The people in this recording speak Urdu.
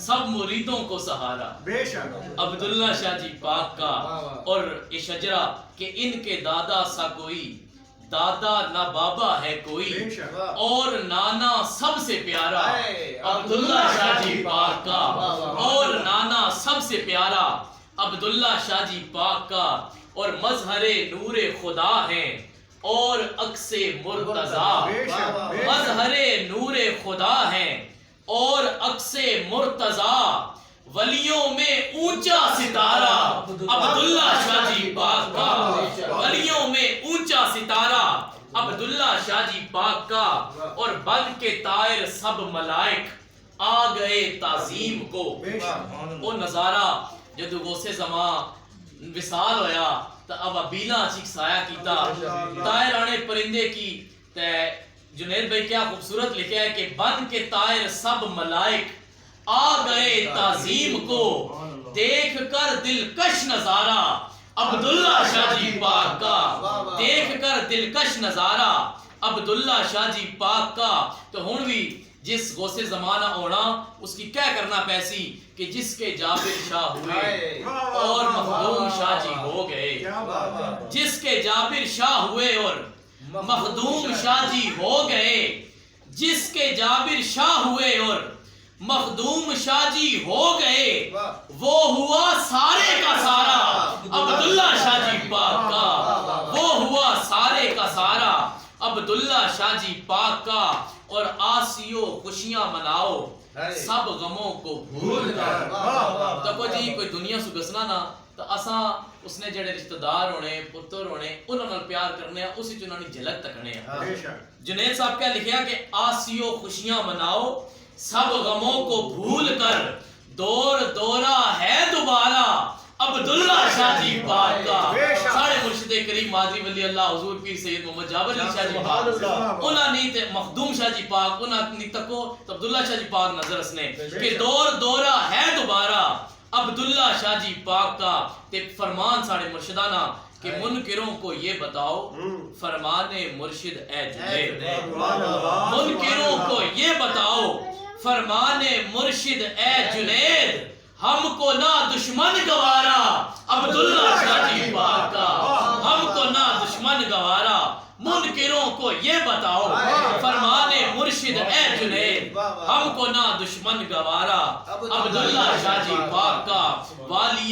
سب مریدوں کو سہارا عبداللہ شاہ جی پاک کا اور یہ شجرہ کہ ان کے دادا سا کوئی دادا نہ بابا ہے کوئی اور نانا سب سے پیارا عبداللہ شاہ جی پاک کا اور نانا سب سے پیارا عبداللہ شاہ جی پاک کا اور مظہر نور خدا ہیں اور عکس مرتضی مظہر نور خدا ہیں اور عکس مرتضی ولیوں میں اونچا ستارہ عبداللہ شاہ جی پاک کا ولیوں میں اونچا ستارہ عبداللہ شاہ جی پاک کا اور بن کے طائر سب ملائک آ گئے تعظیم کو وہ نظارہ جدو غوث زمان وصال ہویا تا اب ابیلا چیک سایہ کیتا طائر آنے پرندے کی جنید بھائی کیا خوبصورت لکھا ہے کہ بن کے طائر سب ملائک آ گئے تعظیم کو دیکھ کر دلکش نظارہ عبداللہ شاہ جی پاک کا دیکھ کر دلکش نظارہ عبداللہ شاہ جی پاک کا تو ہن بھی جس غوث زمانہ ہونا اس کی کیا کرنا پیسی کہ جس کے جابر شاہ ہوئے اور مخدوم شاہ جی ہو گئے جس کے جابر شاہ ہوئے اور مخدوم شاہ جی ہو گئے جس کے جابر شاہ ہوئے اور مخدوم شاہ جی ہو گئے وہ ہوا سارے کا سارا عبداللہ شاہ جی پاک کا وہ ہوا سارے کا سارا عبداللہ شاہ جی پاک کا اور آسیو خوشیاں مناؤ سب غموں کو بھول کر تکو جی کوئی دنیا سو گسنا نا تو اساں اس نے جڑے رشتہ دار ہونے پتر ہونے انہوں نے پیار کرنے ہیں اسی چنہوں نے جھلک تکنے ہیں جنید صاحب کیا لکھیا کہ آسیو خوشیاں مناؤ سب غموں کو بھول کر دور دورہ ہے دوبارہ عبداللہ شاہ جی پاک کا ساڑھے مرشد کریم مادری ولی اللہ حضور پیر سید محمد جابر علی شاہ جی پاک انہاں نیت مخدوم شاہ جی پاک انہاں نیت تکو عبداللہ شاہ جی پاک نظر اسنے کہ دور دورہ ہے دوبارہ عبداللہ شاہ جی پاک کا تے فرمان ساڑھے مرشدانہ کہ منکروں کو یہ بتاؤ فرمان مرشد اے جنید منکروں کو یہ بتاؤ فرمان مرشد اے جنید ہم کو نہ دشمن گوارا عبداللہ شاہ جی پاک کا ہم کو نہ دشمن گوارا منکروں کو یہ بتاؤ فرمان مرشد اے جنید ہم کو نہ دشمن گوارا عبداللہ شاہ جی پاک کا والی